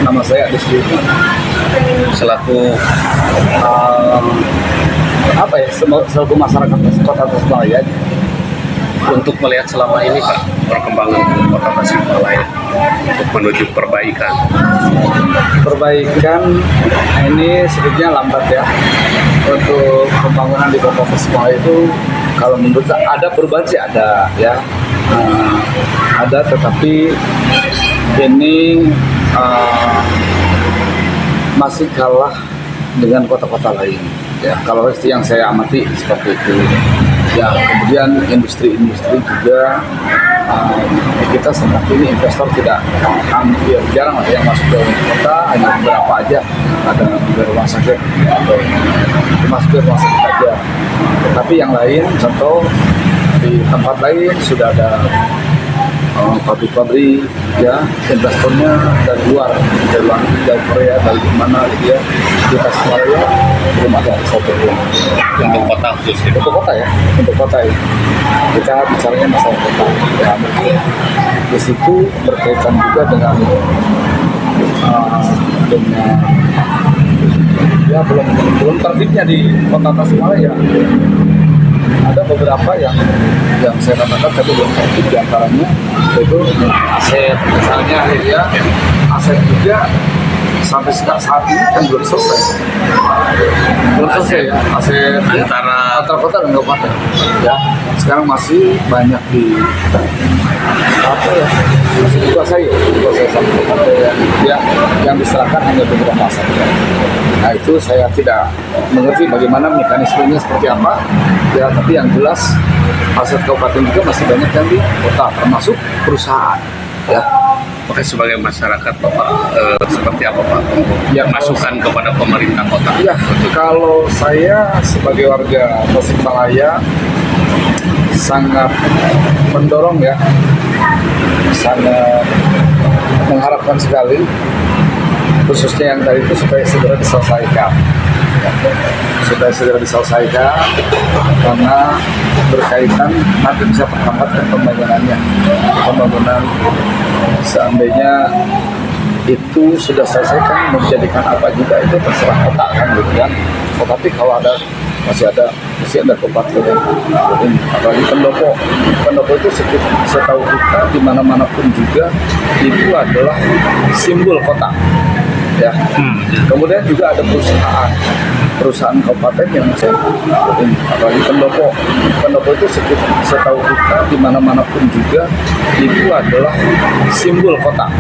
Nama saya Adis Dwi, selaku selaku masyarakat Kota Tasikmalaya. Untuk melihat selama ini Pak, perkembangan Kota Tasikmalaya untuk menuju perbaikan ini sedikitnya lambat ya. Untuk pembangunan di Kota Tasikmalaya itu, kalau menurut saya ada perubahan sih, ada ya, ada, tetapi ini masih kalah dengan kota-kota lain ya, kalau yang saya amati seperti itu ya. Kemudian industri-industri juga, kita saat ini investor hampir jarang ada yang masuk ke kota, hanya beberapa aja, ada di rumah sakit atau masuk ke rumah sakit aja. Tapi yang lain, contoh di tempat lain sudah ada pabrik-pabrik ya, investornya dari luar, dari Korea, dari mana gitu ya. Di Tasikmalaya belum ada satu pun. untuk kota khususnya. Untuk kota ya, untuk kota ya. Kita bicaranya masalah kota ya, mungkin di situ berkaitan juga dengan ya belum terbitnya di Kota Tasikmalaya. Ada beberapa yang saya katakan tapi belum terbit, diantaranya itu aset, misalnya ya, aset juga sampai saat ini kan belum selesai ya, aset antara kota dan kabupaten ya. Sekarang masih banyak masih dikuasai sama kabupaten ya, yang diserahkan hanya beberapa aset. Nah itu saya tidak mengerti bagaimana mekanismenya seperti apa ya, tapi yang jelas aset kabupaten juga masih banyak yang di kota, termasuk perusahaan ya. Oke, sebagai masyarakat Bapak seperti apa Pak Ya, masukan kepada pemerintah kota? Ya, kalau saya sebagai warga Tasikmalaya sangat mendorong ya, sangat mengharapkan sekali, khususnya yang tadi itu supaya segera diselesaikan. Karena berkaitan nanti bisa terhambat pembangunan seandainya itu sudah selesai, kan menjadikan apa juga itu terserah kota kan gitu kan. Tetapi kalau masih ada kabupaten, apalagi pendopo itu setahu kita di mana-manapun juga itu adalah simbol kota ya. Kemudian juga ada perusahaan kabupaten yang masih, apalagi pendopo itu setahu kita di mana-manapun juga itu adalah simbol kota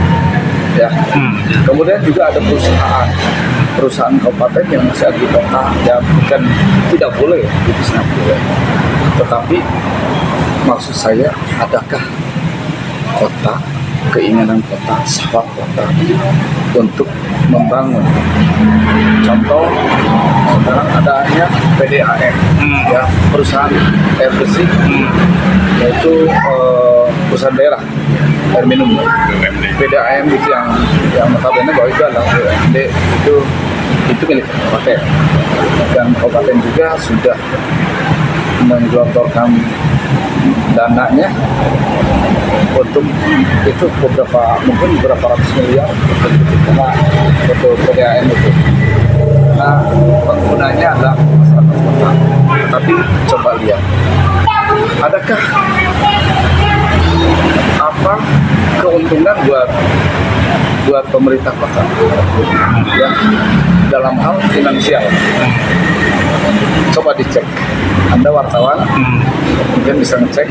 ya. Kemudian juga ada perusahaan kabupaten yang masih ada di kota ya, bukan tidak boleh, itu sangat boleh. Tetapi maksud saya, adakah keinginan kota, sifat kota untuk membangun? Contoh, sekarang adanya PDAM ya, perusahaan air bersih, yaitu perusahaan daerah air minum. PDAM itu yang notabene bahwa itu adalah BUMD, itu milik kabupaten, dan kabupaten juga sudah menggelontorkan dananya untuk itu mungkin beberapa ratus miliar untuk PDAM itu. Nah, penggunanya adalah masyarakat kota. Tapi coba lihat, adakah keuntungan buat pemerintah kota ya dalam hal finansial? Coba dicek, Anda wartawan mungkin bisa ngecek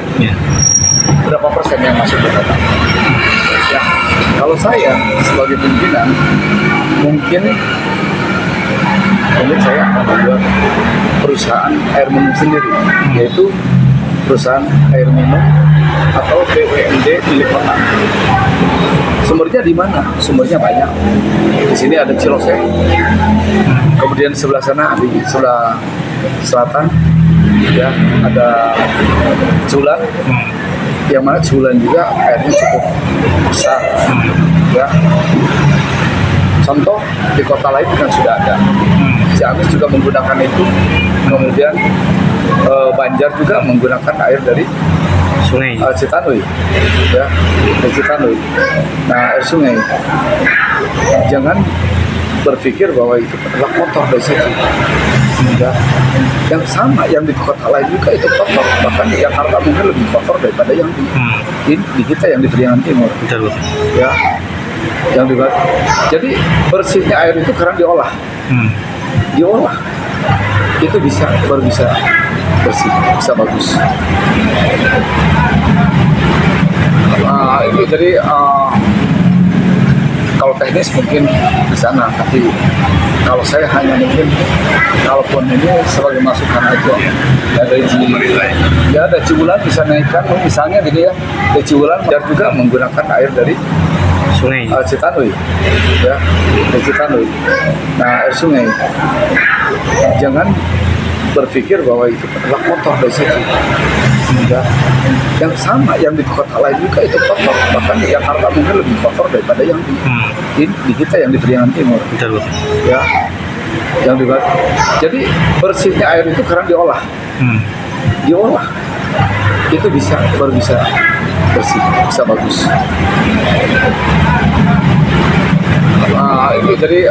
berapa persen yang masuk ke kota ya. Kalau saya sebagai pimpinan, mungkin saya akan membuat perusahaan air minum sendiri, yaitu perusahaan air minum atau BUMD milik kota. Sumbernya di mana? Sumbernya banyak. Di sini ada Cilose, kemudian sebelah sana di sebelah selatan ya ada Culan, yang mana Culan juga airnya cukup besar ya. Contoh di kota lain kan sudah ada. Ciamis juga menggunakan itu, kemudian Banjar juga menggunakan air dari Sungai. Citanui, ya, di Citanui. Nah, air sungai. Jangan berpikir bahwa itu adalah kotor dari situ. Ya. Yang sama, yang di kota lain juga itu kotor. Bahkan di Jakarta mungkin lebih kotor daripada yang di kita yang di Priangan Timur. Betul. Ya, yang di jadi bersihnya air itu karena diolah, itu baru bisa bersih, bisa bagus. Itu jadi kalau teknis mungkin di sana, tapi kalau saya hanya mungkin kalaupun ini sebagai masukan aja. Ya, dari ya ada Cibulan bisa naikkan misalnya gitu ya, dari Cibulan dan juga menggunakan air dari Sungai. Citanui, ya, di Citanui. Nah, air sungai. Jangan berpikir bahwa itu adalah kotor dari situ. Ya. Yang sama, yang di kota lain juga itu kotor. Bahkan di Jakarta mungkin lebih kotor daripada yang di kita yang di Priangan Timur. Betul. Ya, yang di jadi bersihnya air itu karena diolah, itu baru bisa bersih, bisa bagus. Itu jadi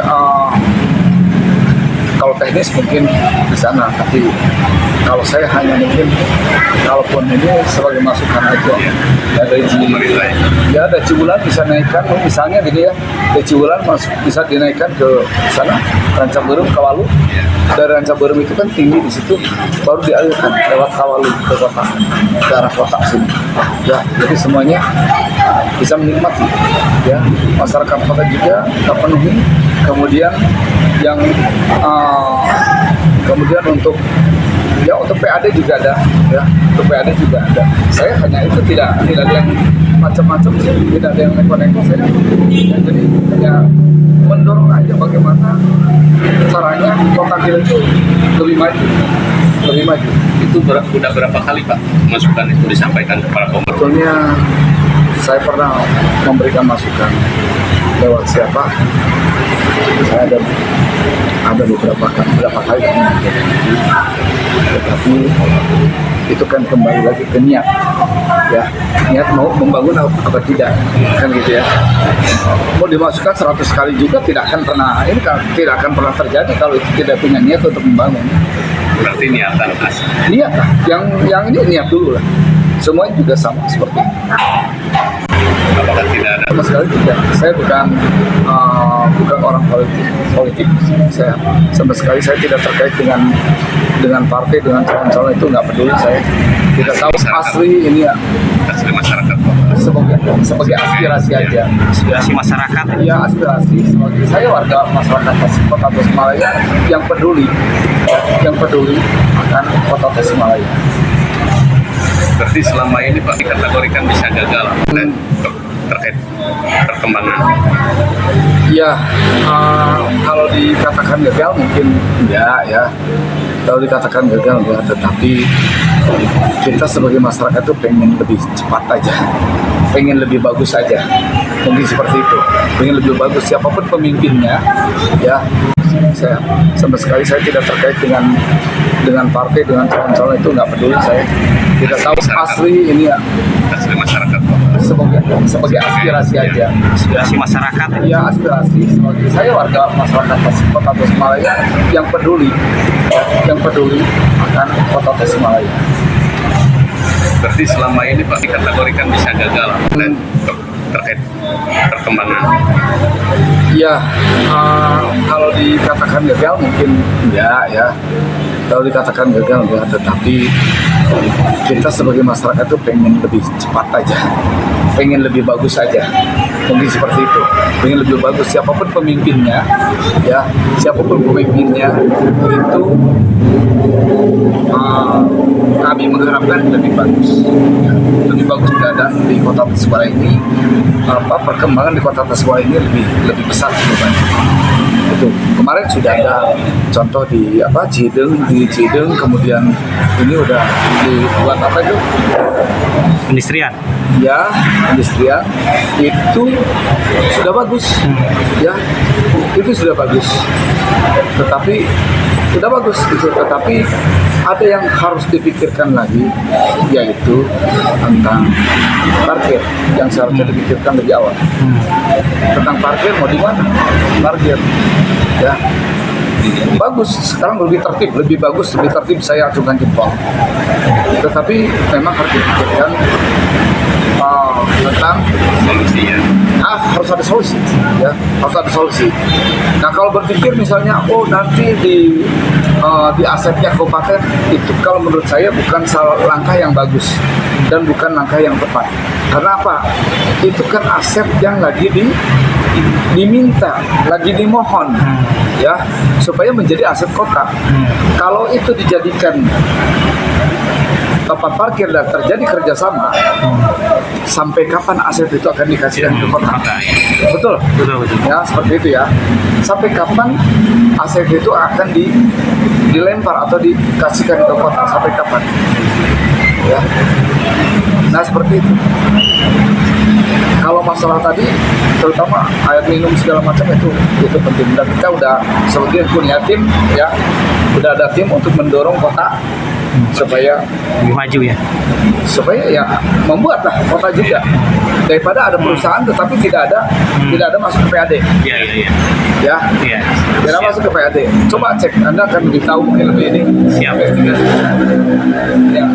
kalau teknis mungkin di sana, tapi kalau saya hanya mungkin kalaupun ini sebagai masukan aja. Ya, dari ya ada Cibulan bisa naikkan misalnya gitu ya, dari Cibulan bisa dinaikkan ke sana Rancaberem, Kawalu. Dari Rancaberem itu kan tinggi di situ, baru dialirkan lewat Kawalu ke kota, ke arah kota sini. Ya, jadi semuanya bisa menikmati. Ya, masyarakat kota juga terpenuhi. Kemudian yang kemudian untuk PAD juga ada, ya, untuk PAD juga ada. Saya hanya itu tidak ada yang macam-macam sih, tidak ada yang neko-neko saya. Ya, jadi hanya mendorong aja bagaimana caranya kota kita itu lebih maju. Itu udah berapa kali Pak masukan itu disampaikan kepada pemerintah? Sebetulnya saya pernah memberikan masukan lewat siapa? Saya ada beberapa kali, tetapi itu kan kembali lagi ke niat, ya, niat mau membangun apa tidak, kan gitu ya. Mau dimasukkan 100 kali juga tidak akan pernah terjadi kalau itu tidak punya niat untuk membangun. Berarti niatan asli. Niat lah, yang ini niat dulu lah. Semuanya juga sama seperti ini. Apakah tidak ada? Sama sekali tidak. Saya bukan orang politik. Saya sama sekali saya tidak terkait dengan partai, dengan calon-calon itu nggak peduli saya. Tidak tahu asli ini ya. Asli masyarakat. Sebagai aspirasi aja. Aspirasi masyarakat. Ya, aspirasi. Sebagai saya warga masyarakat Kota Tasikmalaya yang peduli akan Kota Tasikmalaya. Berarti selama ini Pak dikategorikan bisa gagal dan terkait perkembangan. Ya, kalau dikatakan gagal mungkin enggak ya. Kalau dikatakan gagal enggak, tetapi kita sebagai masyarakat itu pengen lebih cepat aja, pengen lebih bagus aja. Mungkin seperti itu, pengen lebih bagus siapapun pemimpinnya, ya. Saya sama sekali saya tidak terkait dengan partai, dengan calon-calon itu nggak peduli saya. Tidak tahu asli ini ya. Asli masyarakat. Sebagai aspirasi aja. Aspirasi masyarakat. Ya, aspirasi. Sebagai saya warga masyarakat Kota Tasikmalaya yang peduli akan Kota Tasikmalaya. Berarti selama ini Pak dikategorikan bisa gagal dan terkait perkembangan. Ya, kalau dikatakan gagal mungkin enggak ya. Kalau dikatakan gagal enggak, tetapi kita sebagai masyarakat itu pengen lebih cepat aja, pengen lebih bagus aja. Mungkin seperti itu, pengen lebih bagus siapapun pemimpinnya, ya, siapapun pemimpinnya itu kami mengharapkan lebih bagus, ya, lebih bagus keadaan di Kota Tasikmalaya ini. Perkembangan di Kota Tasikmalaya ini lebih besar itu kemarin sudah ada contoh di Cideng, kemudian ini udah dibuat apa itu? Pendistrian. Ya, industrial itu sudah bagus, ya, itu sudah bagus. Tetapi sudah bagus itu, tetapi ada yang harus dipikirkan lagi, yaitu tentang parkir yang seharusnya dipikirkan lebih awal. Tentang parkir mau di mana? Parkir, ya. Bagus, sekarang lebih tertib saya acungkan jempol. Tetapi memang harus dipikirkan tentang harus ada solusi, ya, harus ada solusi. Nah, kalau berpikir misalnya, nanti di asetnya kabupaten itu, kalau menurut saya bukan langkah yang bagus dan bukan langkah yang tepat. Karena apa? Itu kan aset yang lagi diminta, lagi dimohon, ya, supaya menjadi aset kota. Kalau itu dijadikan tempat parkir dan terjadi kerjasama, sampai kapan aset itu akan dikasihkan ke kota? Betul, ya, seperti itu ya. Sampai kapan aset itu akan dilempar atau dikasihkan ke kota? Sampai kapan? Ya. Nah, seperti itu. Kalau masalah tadi, terutama air minum segala macam itu penting. Dan kita udah sebagai punya tim, ya, udah ada tim untuk mendorong kota supaya Lebih maju ya. supaya ya membuatlah kota juga, daripada ada perusahaan tetapi tidak ada masuk ke PAD, ya, tidak masuk ke PAD. Coba cek, Anda akan lebih tahu mungkin lebih ini. Siap. Ya.